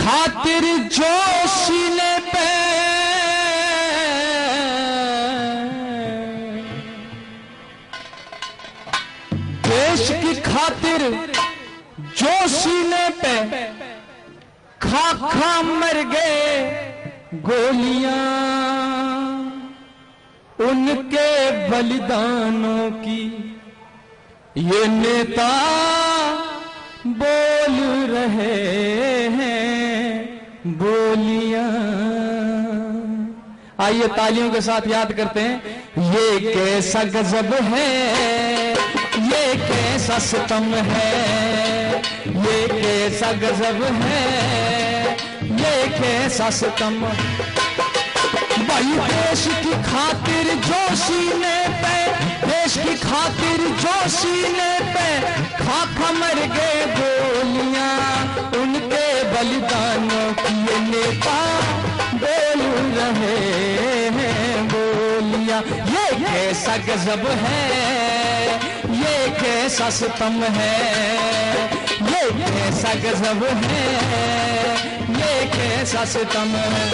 खातिर जो सीने पे देश की खातिर जो सीने पे खा खा मर गए गोलियां, उनके बलिदानों की ये नेता बोल रहे हैं बोलियां। आइए तालियों के साथ याद करते हैं। ये कैसा गजब है, ये कैसा सितम है, ये कैसा गजब है, ये कैसा सितम। भाई देश की खातिर जो सीने पे, देश की खातिर जो सीने पे खा खा मर गए गोलियां, उनके बलिदानों की ये नेता बोल रहे हैं बोलियां। ये कैसा गजब है, ये कैसा सितम है, ये कैसा गजब है, ये कैसा सितम है।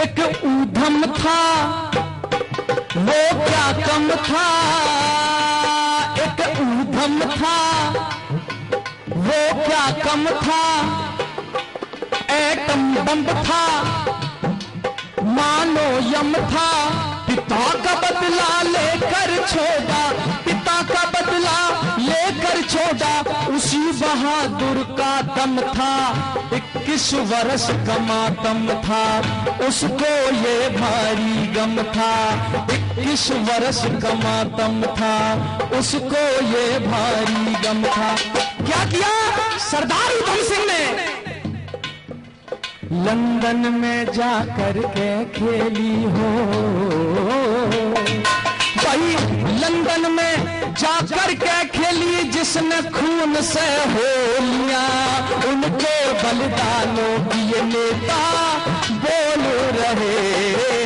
एक ऊधम था वो क्या कम था, एक ऊधम था वो क्या कम था, एटम बम था मानो यम था। पिता का बदला लेकर छोड़ा, पिता का बदला लेकर छोड़ा, उसी बहादुर का दम था। 21 वर्ष का मातम था, उसको ये भारी गम था। 21 वर्ष का मातम था, उसको ये भारी गम था। क्या किया सरदार उधम सिंह ने? लंदन में जाकर के खेली हो भाई, लंदन में जाकर के खेली जिसने खून से होलियां, उनके बलिदानों की ये नेता बोल रहे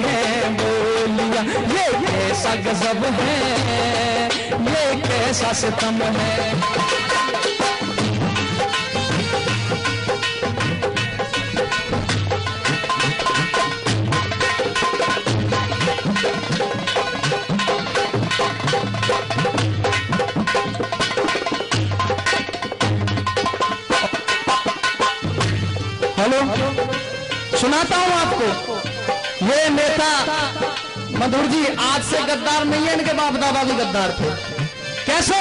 हैं बोलियां। ये कैसा गजब है, ये कैसा सितम है। हेलो, सुनाता हूं आपको। ये नेता मधुर जी आज से गद्दार नहीं है, इनके बाप दादा भी गद्दार थे। कैसे?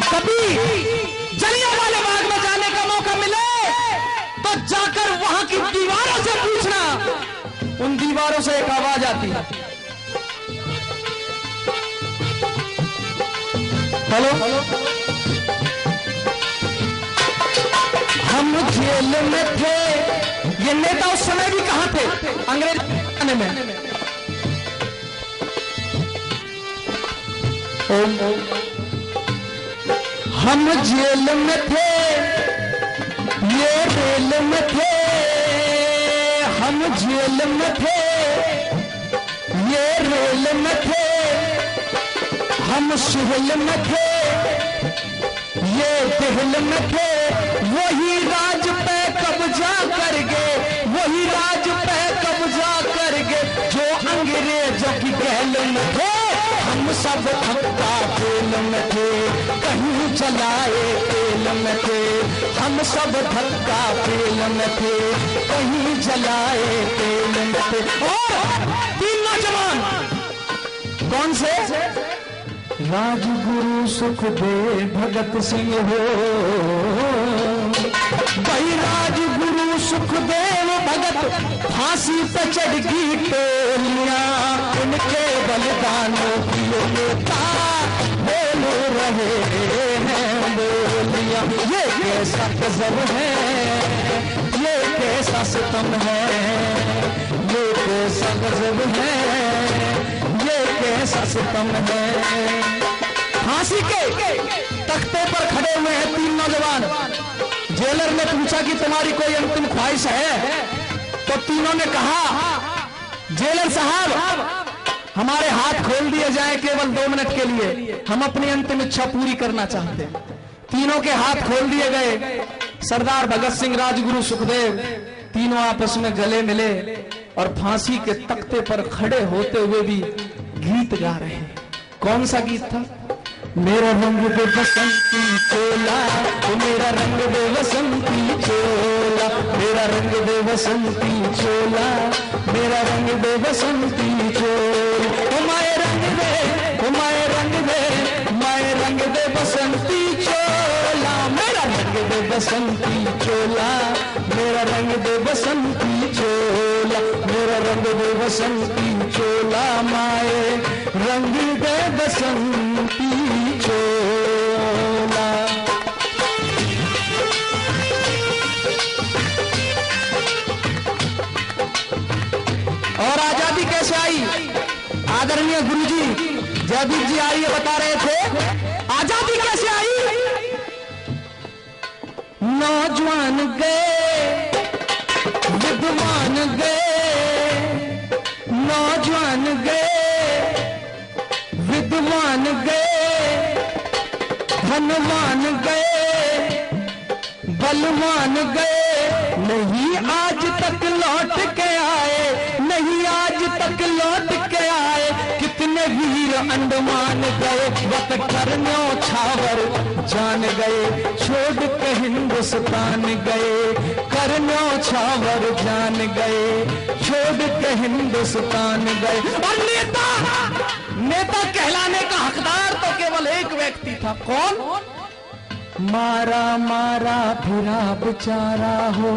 कभी जलियांवाला बाग में जाने का मौका मिले तो जाकर वहां की दीवारों से पूछना, उन दीवारों से एक आवाज आती है। हेलो, हम जेल में थे। ये नेता उस समय भी कहां थे? अंग्रेज खाने में। हम जेल में थे, ये रेल में थे। हम जेल में थे, ये रेल में थे। हम सुहेल में थे, ये दिल में थे। वही राज पे कब्जा कर गए, वही राज पे कब्जा कर गए जो अंग्रेजों की गैल में थे। हम सब धक्का तेल में थे, कहीं जलाए तेल में थे। हम सब धक्का तेल में थे, कहीं जलाए तेल में थे। और 3 नौजवान कौन से? राजगुरु सुखदेव भगत सिंह हो भाई, राजगुरु सुखदेव भगत फांसी पे चढ़ गई टोलियां, उनके बलिदानों की नेता बोल रहे हैं बोलियां। ये कैसा गजब है, ये कैसा सितम है, ये कैसा गजब है, ये कैसा सितम है। फांसी के तख्ते पर खड़े हुए हैं 3 नौजवान। जेलर ने पूछा कि तुम्हारी कोई अंतिम ख्वाहिश है? तो तीनों ने कहा, जेलर साहब हमारे हाथ खोल दिए जाएं केवल 2 मिनट के लिए, हम अपनी अंतिम इच्छा पूरी करना चाहते हैं। तीनों के हाथ खोल दिए गए। सरदार भगत सिंह, राजगुरु सुखदेव तीनों आपस में गले मिले और फांसी के तख्ते पर खड़े होते हुए भी गीत गा रहे हैं। कौन सा गीत था? मेरा रंग दे बसंती चोला, मेरा रंग दे बसंती चोला, मेरा रंग दे बसंती चोला, मेरा रंग दे बसंती चोला। माए रंग दे, माए रंग दे, माए रंग दे बसंती चोला, मेरा रंग दे बसंती चोला, मेरा रंग दे बसंती चोला, मेरा रंग दे बसंती चोला, माए रंग दे बसंती चोला। और आजादी कैसे आई? आदरणीय गुरुजी जयदीप जी आइए बता रहे थे आजादी कैसे आई। नौजवान गए, विद्वान गए, नौजवान गए, विद्वान गए, धनवान गए, बलवान गए, नहीं आज तक लौट के आए, नहीं आज तक लौट के आए। कितने वीर अंडमान गए, वक्त करनो छावर जान गए, छोड़ के हिंदुस्तान गए, करनो छावर जान गए, छोड़ के हिंदुस्तान गए। और नेता, नेता कहलाने का हकदार तो केवल एक व्यक्ति था। कौन? मारा मारा फिरा बेचारा हो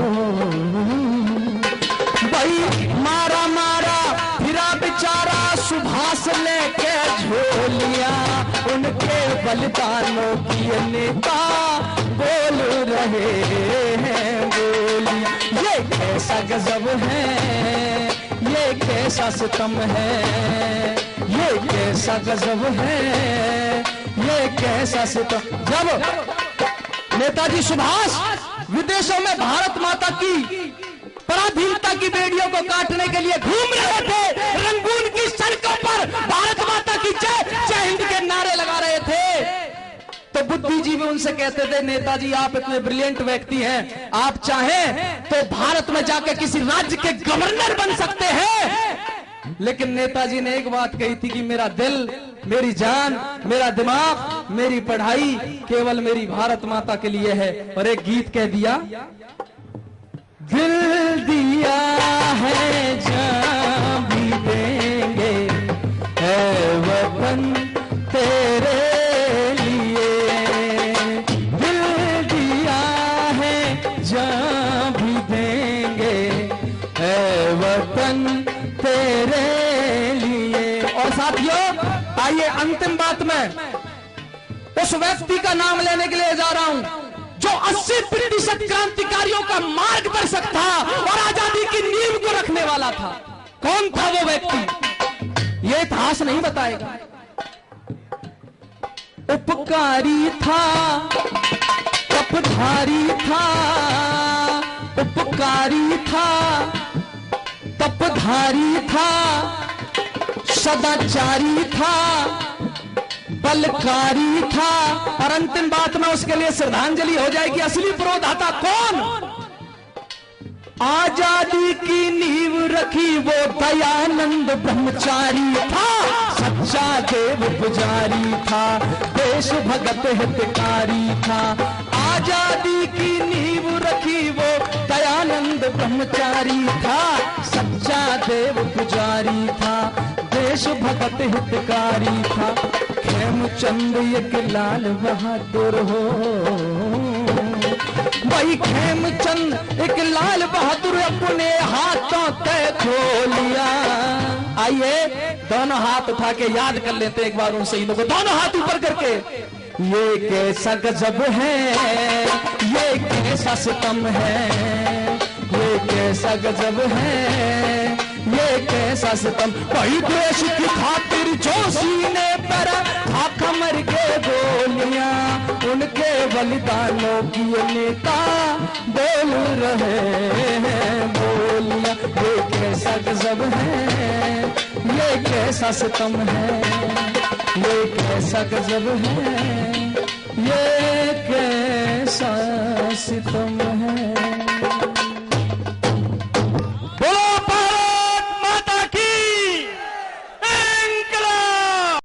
भाई, मारा मारा फिरा बेचारा, सुभाष लेके झोलिया, उनके बलिदानों की नेता बोल रहे हैं बोलिया। ये कैसा गजब है, ये कैसा सितम है, ये कैसा गजब है, ये कैसा सितम। जब नेताजी सुभाष विदेशों में भारत माता की पराधीनता की बेड़ियों को काटने के लिए घूम रहे थे, रंगून की सड़कों पर भारत माता की जय जय हिंद के नारे लगा रहे थे, तो बुद्धिजीवी उनसे कहते थे, नेताजी आप इतने ब्रिलियंट व्यक्ति हैं, आप चाहें तो भारत में जाकर किसी राज्य के गवर्नर बन सकते हैं। लेकिन नेताजी ने एक बात कही थी कि मेरा दिल, मेरी जान, मेरा दिमाग, मेरी पढ़ाई केवल मेरी भारत माता के लिए है। और एक गीत कह दिया, दिल दिया है जान भी देंगे है वतन तेरे लिए, दिल दिया है जान भी देंगे है वतन तेरे लिए। और साथियों आइए अंतिम बात में उस व्यक्ति का नाम लेने के लिए जा रहा हूं जो 80% क्रांतिकारियों का मार्गदर्शक था और आजादी की नींव को रखने वाला था। कौन था वो व्यक्ति? ये इतिहास नहीं बताएगा। उपकारी था, तपधारी था, उपकारी था, तपधारी था, सदाचारी था, बलकारी था। और अंतिम बात में उसके लिए श्रद्धांजलि हो जाएगी। असली पुरोधाता कौन? आजादी की नींव रखी वो दयानंद ब्रह्मचारी था, सच्चा देव पुजारी था, देश भगत हितकारी था। आजादी की नींव रखी वो दयानंद ब्रह्मचारी था, सच्चा देव पुजारी था, देश भगत हितकारी था। खेमचंद एक लाल बहादुर हो भाई, खेमचंद एक लाल बहादुर अपने हाथों तय खोलिया। आइए दोनों हाथ उठा के याद कर लेते एक बार उन शहीदों को, दोनों हाथ ऊपर करके। ये कैसा गजब है, ये कैसा सितम है, ये कैसा गजब है, ये कैसा सितम। भाई देश की खातिर जो सीने पर था कमर के गोलियां, उनके बलिदानों की नेता बोल रहे हैं बोलियां। ये कैसा गजब है, ये कैसा सितम है, ये कैसा गजब है, ये